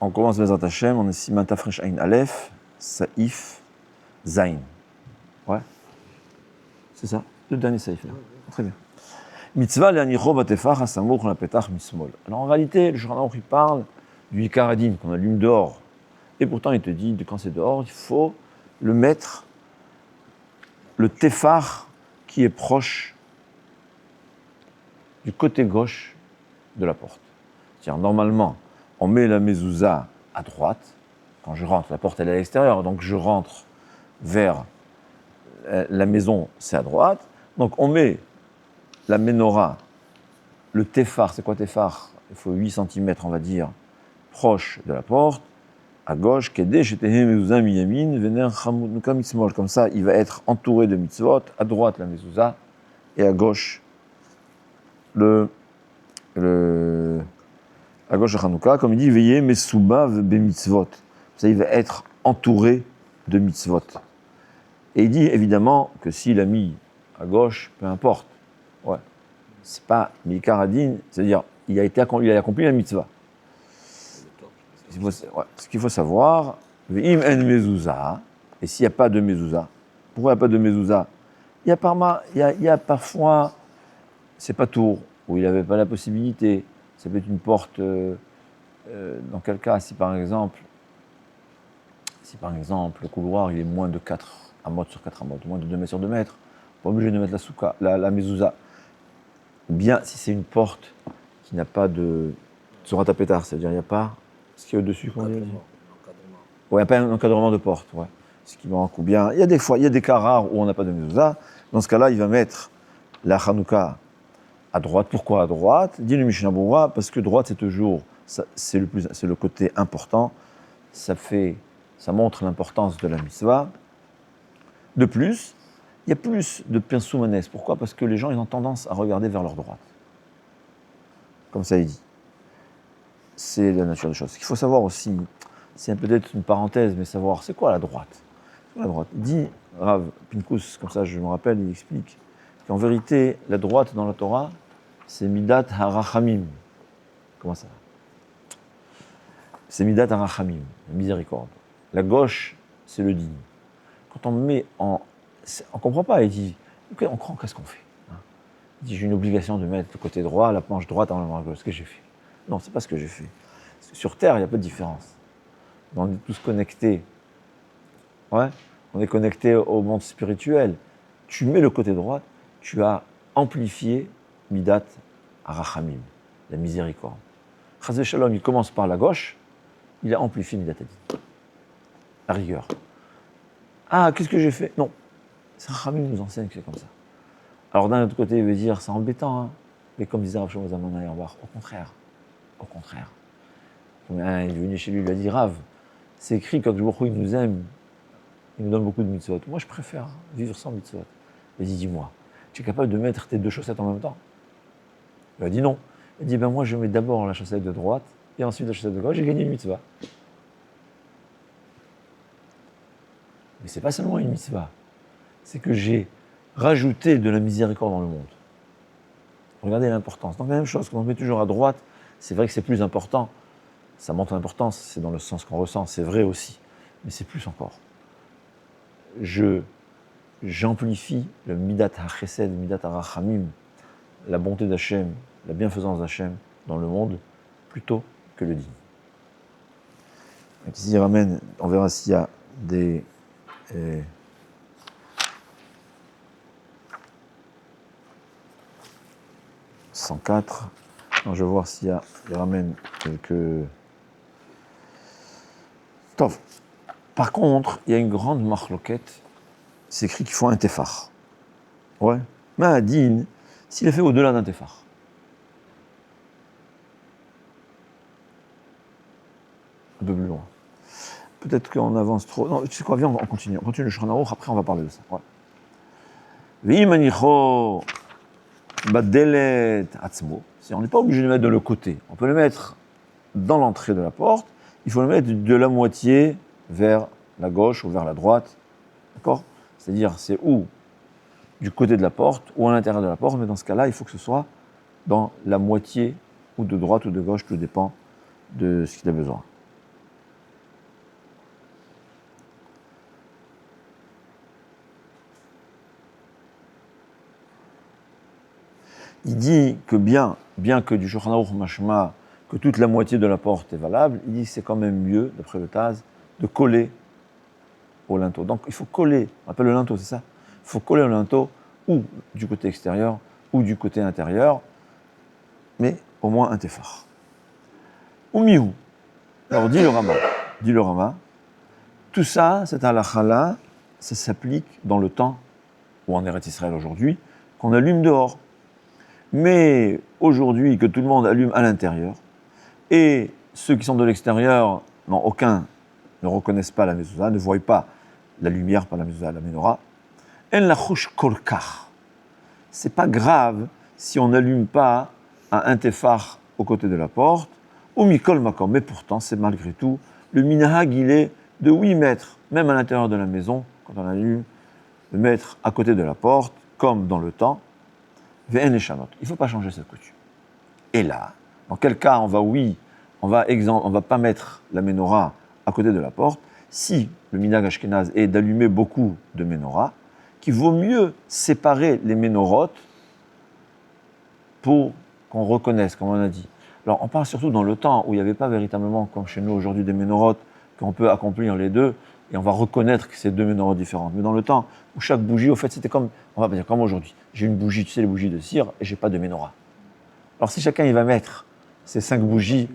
On commence Bezrat Hashem, on est Siman Tafresh Ain Aleph, Saïf, Zain. Ouais. C'est ça, le dernier Saïf là. Très bien. Mitzvah le'anicho batefach hasamuch lapetach mismol. Alors en réalité, le Shulchan Aruch il parle du Ikar Adin qu'on allume dehors. Et pourtant il te dit que quand c'est dehors, il faut le mettre, le tefar qui est proche du côté gauche de la porte. C'est-à-dire normalement, on met la mezouza à droite. Quand je rentre, la porte elle est à l'extérieur, donc je rentre vers la maison, c'est à droite. Donc on met la menorah, le tefar, c'est quoi tefar? Il faut 8 cm, on va dire, proche de la porte, à gauche, comme ça, il va être entouré de mitzvot, à droite la mezouza, et à gauche à gauche de Hanouka, comme il dit, veillez mesoubav be mitzvot. Ça, il va être entouré de mitzvot. Et il dit évidemment que s'il a mis à gauche, peu importe. Ouais. C'est pas Mikar Adin, c'est-à-dire il a accompli la mitzvah. Ce qu'il faut savoir, ve'im en mezouza, et s'il n'y a pas de mezouza, pourquoi il n'y a pas de mezouza? Il y a parfois, c'est pas tour, où il n'avait pas la possibilité. Ça peut être une porte, dans quel cas, si par exemple, le couloir il est moins de 4 amot sur 4 amot, moins de 2 mètres sur 2 mètres, pas obligé de mettre la mezouza. Bien si c'est une porte qui n'a pas de tzorat pétard, c'est-à-dire il n'y a pas ce qui est au-dessus, qu'on dit. Ouais, il n'y a pas un encadrement de porte, ouais. Ce qui manque, ou bien, il y a des cas rares où on n'a pas de mezouza. Dans ce cas-là, il va mettre la Hanouka à droite. Pourquoi à droite? Dit le Mishnah Berurah, parce que droite c'est toujours, c'est le côté important. Ça montre l'importance de la mitzvah. De plus, il y a plus de pinsou manès. Pourquoi? Parce que les gens ils ont tendance à regarder vers leur droite. Comme ça il dit. C'est la nature des choses. Ce qu'il faut savoir aussi, c'est peut-être une parenthèse, mais savoir c'est quoi la droite? La droite. Il dit, Rav Pinkus, comme ça je me rappelle, il explique qu'en vérité, la droite dans la Torah, c'est Midat HaRachamim. Comment ça? C'est Midat HaRachamim, la miséricorde. La gauche, c'est le digne. Quand on met on comprend pas, il dit, on croit, qu'est-ce qu'on fait? Il dit, j'ai une obligation de mettre le côté droit, la planche droite en la gauche. Ce que j'ai fait. Non, c'est pas ce que j'ai fait. Sur Terre, il n'y a pas de différence. On est tous connectés. Ouais, on est connectés au monde spirituel. Tu mets le côté droit, tu as amplifié Midat HaRachamim, la miséricorde. Chazé Shalom, il commence par la gauche, il a amplifié Midat Hadin, la rigueur. Ah, qu'est-ce que j'ai fait? Non, c'est Rachamim nous enseigne que c'est comme ça. Alors d'un autre côté, il veut dire, c'est embêtant, hein. Mais comme disait Rav Shlomo Zalman Auerbach, au contraire. Il est venu chez lui, il lui a dit, Rav, c'est écrit que Baruch Hu, il nous aime, il nous donne beaucoup de mitzvot. Moi, je préfère vivre sans mitzvot. Il a dit, dis-moi, tu es capable de mettre tes 2 chaussettes en même temps? Il a dit non. Il a dit, moi, je mets d'abord la chaussette de droite, et ensuite la chaussette de gauche, j'ai gagné une mitzvah. Mais c'est pas seulement une mitzvah, c'est que j'ai rajouté de la miséricorde dans le monde. Regardez l'importance. Donc la même chose, quand on met toujours à droite, c'est vrai que c'est plus important. Ça montre l'importance, c'est dans le sens qu'on ressent, c'est vrai aussi. Mais c'est plus encore. J'amplifie le Midat HaChesed, Midat HaRachamim, la bonté d'Hachem, la bienfaisance d'Hachem dans le monde, plutôt que le digne. Donc ici, il ramène, on verra s'il y a des... 104. Alors, je vais voir s'il ramène quelques... Tov. Par contre, il y a une grande marloquette. C'est écrit qu'il faut un tefar. Ouais. Mais Adin, s'il est fait au-delà d'un tefar. Un peu plus loin. Peut-être qu'on avance trop. Non, tu sais quoi, viens, on continue. On continue le Shulchan Aruch, après on va parler de ça. Ouais. V'imanicho badelet atzmo. On n'est pas obligé de le mettre de le côté. On peut le mettre dans l'entrée de la porte. Il faut le mettre de la moitié vers la gauche ou vers la droite. D'accord? C'est-à-dire, c'est ou du côté de la porte ou à l'intérieur de la porte, mais dans ce cas-là, il faut que ce soit dans la moitié ou de droite ou de gauche, tout dépend de ce qu'il a besoin. Il dit que bien que du Shulchan Aruch mashma, que toute la moitié de la porte est valable, il dit que c'est quand même mieux, d'après le Taz, de coller au linteau. Donc il faut coller, on appelle le linteau, c'est ça? Il faut coller au linteau ou du côté extérieur ou du côté intérieur, mais au moins un téphar. Ou miou. Alors dit le Rama, tout ça, cette halakha-là, ça s'applique dans le temps, ou en Eretz Israël aujourd'hui, qu'on allume dehors. Mais aujourd'hui, que tout le monde allume à l'intérieur, et ceux qui sont de l'extérieur, ne reconnaissent pas la mezouza, ne voient pas la lumière par la mezouza, la menorah, en la chouche kolkar. C'est pas grave si on n'allume pas un téphar aux côtés de la porte, ou mikol makom, mais pourtant, c'est malgré tout, le minhag, il est de 8 mètres, même à l'intérieur de la maison, quand on allume, de mettre à côté de la porte, comme dans le temps, ve'en eshanot. Il ne faut pas changer cette coutume. Et là, dans quel cas on va pas mettre la menorah à côté de la porte, si le minhag ashkenaz est d'allumer beaucoup de menorahs, qu'il vaut mieux séparer les ménorotes pour qu'on reconnaisse, comme on a dit. Alors, on parle surtout dans le temps où il n'y avait pas véritablement, comme chez nous aujourd'hui, des ménorotes, qu'on peut accomplir les deux, et on va reconnaître que c'est deux ménorotes différentes. Mais dans le temps où chaque bougie, au fait, c'était comme, on va pas dire comme aujourd'hui. J'ai une bougie, tu sais, les bougies de cire, et j'ai pas de menorah. Alors, si chacun il va mettre ces 5 bougies,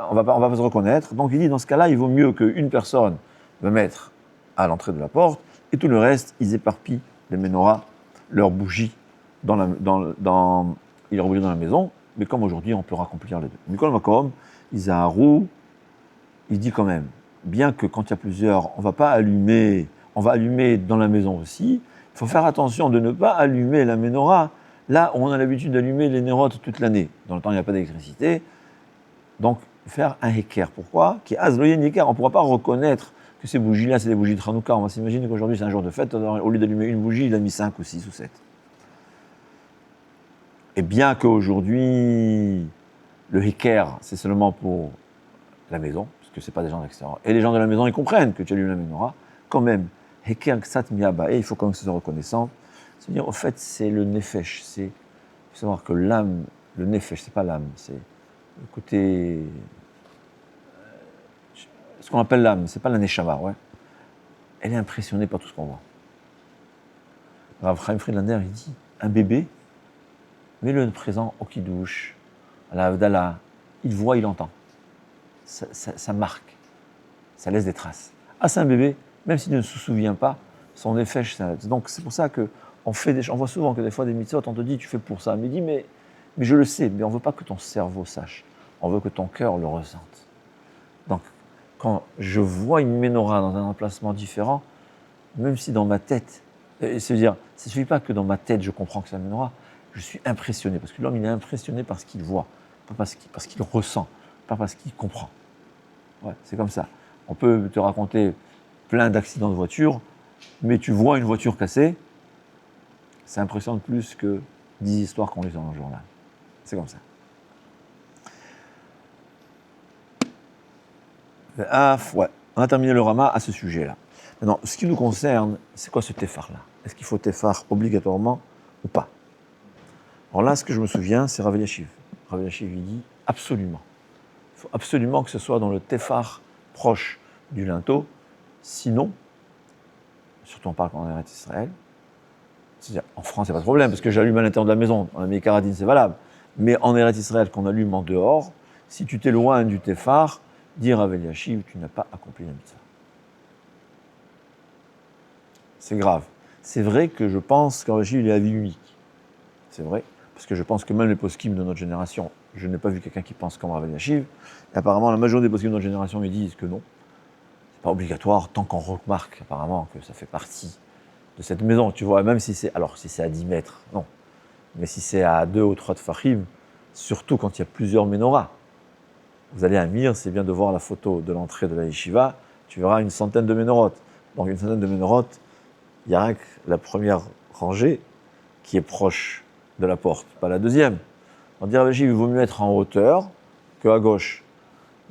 on va pas se reconnaître. Donc, il dit, dans ce cas-là, il vaut mieux qu'une personne va mettre à l'entrée de la porte, et tout le reste, ils éparpillent les menorahs, leurs bougies, leurs bougies dans la maison, mais comme aujourd'hui, on peut accomplir les deux. Mikol Makom, Izaharu, il dit quand même, bien que quand il y a plusieurs, on va allumer dans la maison aussi, il faut faire attention de ne pas allumer la menorah là où on a l'habitude d'allumer les nérotes toute l'année. Dans le temps, il n'y a pas d'électricité. Donc, faire un héker. Pourquoi? Qui azloyen héker. On ne pourra pas reconnaître que ces bougies-là, c'est des bougies de Hanouka. On va s'imaginer qu'aujourd'hui, c'est un jour de fête. Au lieu d'allumer une bougie, il a mis 5 ou 6 ou 7. Et bien qu'aujourd'hui, le héker, c'est seulement pour la maison, parce que ce n'est pas des gens d'extérieur. Et les gens de la maison, ils comprennent que tu allumes la menorah. Quand même, héker ksat miaba, et il faut quand même que ce soit reconnaissant. C'est-à-dire, au fait, c'est le nefesh. Il faut savoir que l'âme, le nefesh, c'est pas l'âme, c'est le côté. Ce qu'on appelle l'âme, c'est pas la neshama, ouais. Elle est impressionnée par tout ce qu'on voit. Rav Chaim Friedlander, il dit un bébé, mets-le présent au kiddush, à la Havdalah, il voit, il entend. Ça marque, ça laisse des traces. Ah, c'est un bébé, même s'il ne se souvient pas, son nefesh, donc c'est pour ça que on voit souvent que des fois des mitzvot, on te dit tu fais pour ça, mais il dit mais je le sais, mais on ne veut pas que ton cerveau sache, on veut que ton cœur le ressente. Donc quand je vois une menorah dans un emplacement différent, même si dans ma tête, c'est-à-dire, ça ne suffit pas que dans ma tête je comprends que c'est la menorah, je suis impressionné, parce que l'homme il est impressionné par ce qu'il voit, pas parce qu'il ressent, pas parce qu'il comprend. Ouais, c'est comme ça. On peut te raconter plein d'accidents de voiture, mais tu vois une voiture cassée, ça impressionne plus que 10 histoires qu'on lit dans le journal. C'est comme ça. Ouais, on a terminé le Rama à ce sujet-là. Maintenant, ce qui nous concerne, c'est quoi ce téphar-là? Est-ce qu'il faut téphar obligatoirement ou pas? Alors là, ce que je me souviens, c'est Rav Elyashiv. Rav Elyashiv, il dit absolument. Il faut absolument que ce soit dans le téphar proche du linteau, sinon, surtout on parle quand on est en Israël, c'est-à-dire en France, il n'y a pas de problème, parce que j'allume à l'intérieur de la maison, on a mis caradine, c'est valable. Mais en Eretz Israël, qu'on allume en dehors, si tu t'éloignes du téphar, dire à Elyashiv, tu n'as pas accompli la mitzvah. C'est grave. C'est vrai que je pense qu'Rav Elyashiv, il est à vie unique. C'est vrai, parce que je pense que même les poskim de notre génération, je n'ai pas vu quelqu'un qui pense comme Rav Elyashiv, et apparemment la majorité des poskim de notre génération, ils disent que non. C'est pas obligatoire, tant qu'on remarque apparemment que ça fait partie de cette maison, tu vois, même si c'est à 10 mètres, non. Mais si c'est à 2 ou 3 tfachim, surtout quand il y a plusieurs menorahs. Vous allez à Mir, c'est bien de voir la photo de l'entrée de la yeshiva, tu verras une centaine de ménorotes. Donc une centaine de ménorotes, il n'y a rien que la première rangée qui est proche de la porte, pas la deuxième. On dirait qu'il vaut mieux être en hauteur qu'à gauche.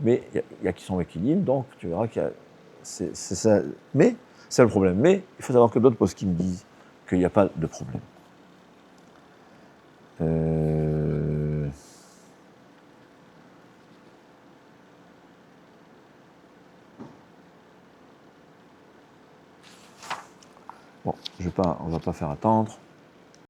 Mais il y a qui sont équilibrés, donc tu verras qu'il y a. C'est ça. Mais c'est le problème. Mais il faut savoir que d'autres postes qui me disent qu'il n'y a pas de problème. Bon, on ne va pas faire attendre.